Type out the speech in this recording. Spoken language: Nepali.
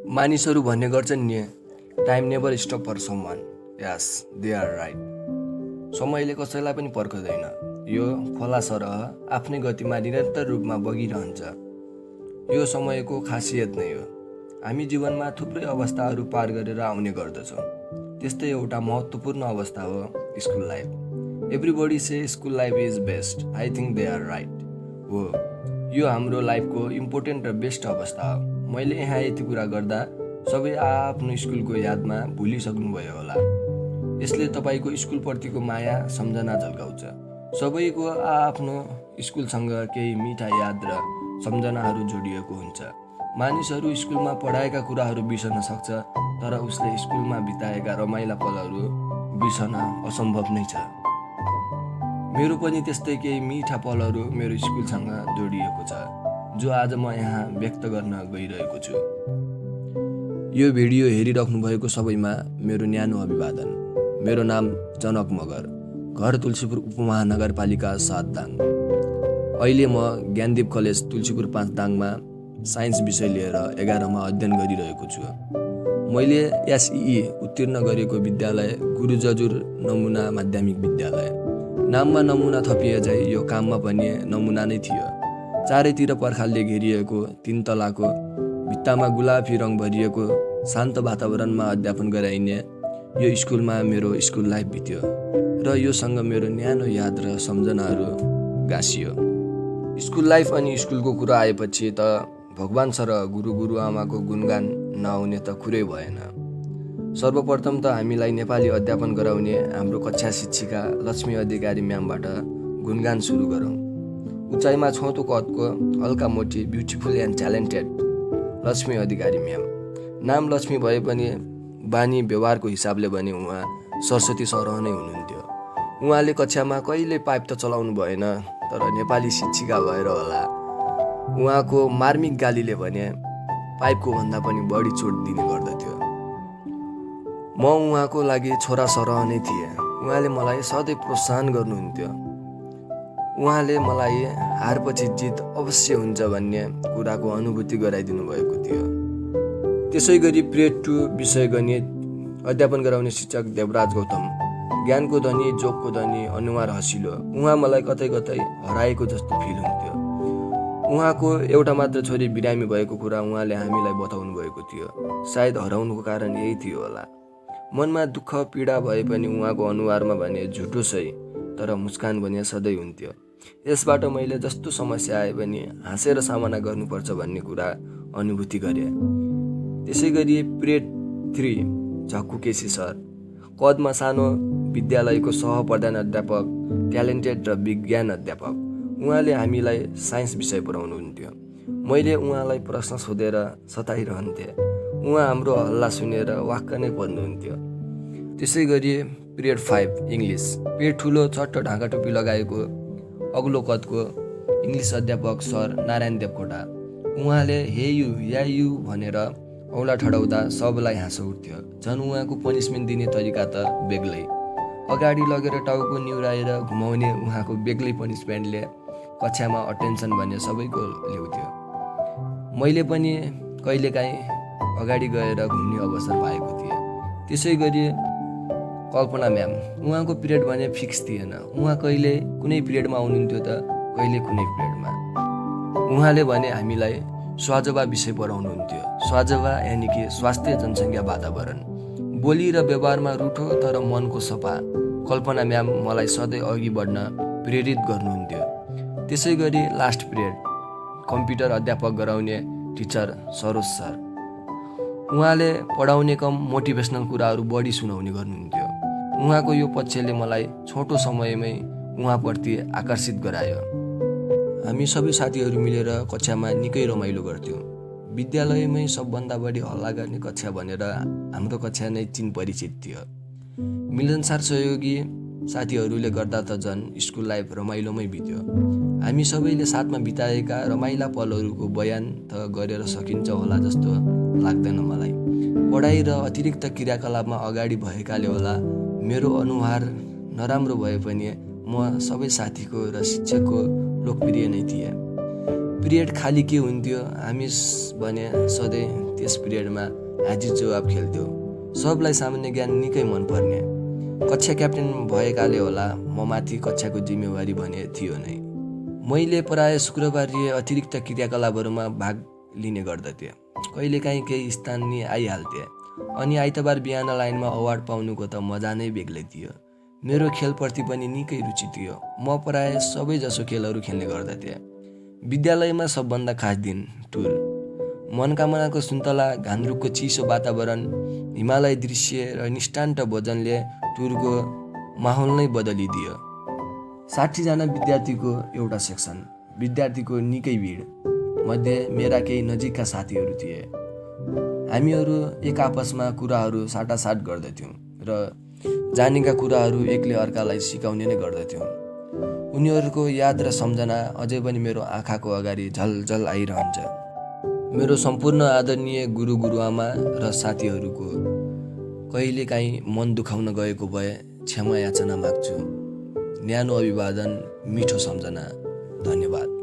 मानिसहरू भन्ने गर्छन् नि, time never stop for someone. Yes, they are right. समयले कसैलाई पनि पर्खदैन। यो खोला सरह आफ्नै गतिमा निरन्तर रूपमा बगिरहन्छ। यो समयको खासियत नै हो। हामी जीवनमा थुप्रै अवस्थाहरू पार गरेर आउने गर्दछौँ। त्यस्तै एउटा महत्त्वपूर्ण अवस्था हो school life. Everybody say school life is best. I think they are right. हो, यो हाम्रो लाइफको इम्पोर्टेन्ट र बेस्ट अवस्था हो। मैले यहाँ यति कुरा गर्दा सबै आफ्नो स्कुलको यादमा भुलिसक्नुभयो होला। यसले तपाईँको स्कुलप्रतिको माया सम्झना झल्काउँछ। सबैको आफ्नो स्कुलसँग केही मिठा याद र सम्झनाहरू जोडिएको हुन्छ। मानिसहरू स्कुलमा पढाएका कुराहरू बिर्सन सक्छ, तर उसले स्कुलमा बिताएका रमाइला पलहरू बिर्सन असम्भव नै छ। मेरो पनि त्यस्तै केही मिठा पलहरू मेरो स्कुलसँग जोडिएको छ, जो आज म यहाँ व्यक्त गर्न गइरहेको छु। यो भिडियो हेरिराख्नु भएको सबैमा मेरो न्यानो अभिवादन। मेरो नाम जनक मगर, घर तुलसीपुर उपमहानगरपालिका 7 दाङ। अहिले म ज्ञानदीप कलेज तुलसीपुर 5 दाङमा साइन्स विषय लिएर 11मा अध्ययन गरिरहेको छु। मैले एसई उत्तीर्ण गरेको विद्यालय गुरु जजुर नमुना माध्यमिक विद्यालय। नाममा नमुना थपिए झै यो काममा पनि नमुना नै थियो। चारैतिर पर्खालले घेरिएको 3 तलाको भित्तामा गुलाफी रङ भरिएको शान्त वातावरणमा अध्यापन गराइने यो स्कुलमा मेरो स्कुल लाइफ बित्यो र योसँग मेरो न्यानो याद र सम्झनाहरू गाँसियो। स्कुल लाइफ अनि स्कुलको कुरा आएपछि त भगवान सर गुरुआमाको गुणगान नआउने त कुरै भएन। सर्वप्रथम त हामीलाई नेपाली अध्यापन गराउने हाम्रो कक्षा शिक्षिका लक्ष्मी अधिकारी म्यामबाट गुणगान सुरु गरौँ। उचाइमा छोटो कदको हल्का मोटी beautiful and talented Lakshmi Adhikari ma'am. नाम लक्ष्मी भए पनि बानी व्यवहारको हिसाबले भने उहाँ सरस्वती सरह नै हुनुहुन्थ्यो। उहाँले कक्षामा कहिले पाइप त चलाउनु भएन, तर नेपाली शिक्षिका भएर होला उहाँको मार्मिक गालीले भने पाइपको भन्दा पनि बढी चोट दिने गर्दथ्यो। म उहाँको लागि छोरा सरह नै थिएँ। उहाँले मलाई सधैँ प्रोत्साहन गर्नुहुन्थ्यो। उहाँले मलाई हारपछि जित अवश्य हुन्छ भन्ने कुराको अनुभूति गराइदिनु भएको थियो। त्यसै गरी पिरियड 2 विषय गणित अध्यापन गराउने शिक्षक देवराज गौतम, ज्ञानको धनी, जोकको धनी, अनुहार हँसिलो। उहाँ मलाई कतै कतै हराएको जस्तो फिल हुन्थ्यो। उहाँको एउटा मात्र छोरी बिरामी भएको कुरा उहाँले हामीलाई बताउनु भएको थियो। सायद हराउनुको कारण यही थियो होला। मनमा दुःख पीडा भए पनि उहाँको अनुहारमा भने झुटो सही, तर मुस्कान भने सधैँ हुन्थ्यो। यसबाट मैले जस्तो समस्या आए पनि हाँसेर सामना गर्नुपर्छ भन्ने कुरा अनुभूति गरेँ। त्यसै गरी पिरियड 3 झक्कु केसी सर, कदमा सानो, विद्यालयको सहप्रधान अध्यापक, ट्यालेन्टेड र विज्ञान अध्यापक। उहाँले हामीलाई साइन्स विषय पढाउनुहुन्थ्यो। मैले उहाँलाई प्रश्न सोधेर सताइरहन्थेँ। उहाँ हाम्रो हल्ला सुनेर वाक्क नै पर्नुहुन्थ्यो। त्यसै गरी पिरियड 5 इङ्ग्लिस, पेट ठुलो, चट्ट ढाका टोपी लगाएको अग्लो कदको इङ्ग्लिस अध्यापक सर नारायण देवकोटा। उहाँले हे यु या यु भनेर औँला ठडाउँदा सबलाई हाँसो उठ्थ्यो। झन् उहाँको पनिसमेन्ट दिने तरिका त बेग्लै। अगाडि लगेर टाउको निहुराएर घुमाउने उहाँको बेग्लै पनिसमेन्टले कक्षामा अटेन्सन भन्ने सबैको ल्याउँथ्यो। मैले पनि कहिलेकाहीँ अगाडि गएर घुम्ने अवसर पाएको थिएँ। त्यसै गरी कल्पना म्याम, उहाँको पिरियड भने फिक्स थिएन। उहाँ कहिले कुनै पिरियडमा आउनुहुन्थ्यो त कहिले कुनै पिरियडमा। उहाँले भने हामीलाई स्वाजवा विषय पढाउनुहुन्थ्यो। स्वाजवा यानि कि स्वास्थ्य जनसङ्ख्या वातावरण। बोली र व्यवहारमा रुठो तर मनको सफा कल्पना म्याम मलाई सधैँ अघि बढ्न प्रेरित गर्नुहुन्थ्यो। त्यसै गरी लास्ट पिरियड कम्प्युटर अध्यापक गराउने टिचर सरोज सर। उहाँले पढाउने कम मोटिभेसनल कुराहरू बढी सुनाउने गर्नुहुन्थ्यो। उहाँको यो पक्षले मलाई छोटो समयमै उहाँप्रति आकर्षित गरायो। हामी सबै साथीहरू मिलेर कक्षामा निकै रमाइलो गर्थ्यौँ। विद्यालयमै सबभन्दा बढी हल्ला गर्ने कक्षा भनेर हाम्रो कक्षा नै चिन परिचित थियो। मिलनसार सहयोगी साथीहरूले गर्दा त झन् स्कुल लाइफ रमाइलोमै बित्यो। हामी सबैले साथमा बिताएका रमाइला पलहरूको बयान त गरेर सकिन्छ होला जस्तो लाग्दैन मलाई। पढाइ र अतिरिक्त क्रियाकलापमा अगाडि भएकाले होला मेरो अनुहार नराम्रो भए पनि म सबै साथीको र शिक्षकको लोकप्रिय नै थिएँ। पिरियड खाली के हुन्थ्यो, हामी भने सधैँ त्यस पिरियडमा हाजिर जवाब खेल्थ्यो। सबलाई सामान्य ज्ञान निकै मनपर्ने। कक्षा क्याप्टेन भएकाले होला म माथि कक्षाको जिम्मेवारी भने थियो नै। मैले प्राय शुक्रबारीय अतिरिक्त क्रियाकलापहरूमा भाग लिने गर्दथेँ। कहिलेकाहीँ केही स्थानीय आइहाल्थे अनि आइतबार बिहान लाइनमा अवार्ड पाउनुको त मजा नै बेग्लै थियो। मेरो खेलप्रति पनि निकै रुचि थियो। म प्राय सबैजसो खेलहरू खेल्ने गर्दथेँ। विद्यालयमा सबभन्दा खास दिन टुर। मनकामनाको सुन्तला, घान्द्रुकको चिसो वातावरण, हिमालय दृश्य र निष्ठान्त भोजनले टुरको माहौल नै बदलिदियो। 60 जना विद्यार्थीको एउटा सेक्सन, विद्यार्थीको निकै भिड मध्ये मेरा केही नजिकका साथीहरू थिए। हामीहरू एक आपसमा कुराहरू साटासाट गर्दथ्यौँ र जानेका कुराहरू एकले अर्कालाई सिकाउने नै गर्दथ्यौँ। उनीहरूको याद र सम्झना अझै पनि मेरो आँखाको अगाडि झलझल आइरहन्छ। मेरो सम्पूर्ण आदरणीय गुरु गुरुआमा र साथीहरूको कहिलेकाहीँ मन दुखाउन गएको भए क्षमा याचना माग्छु। न्यानो अभिवादन, मिठो सम्झना। धन्यवाद।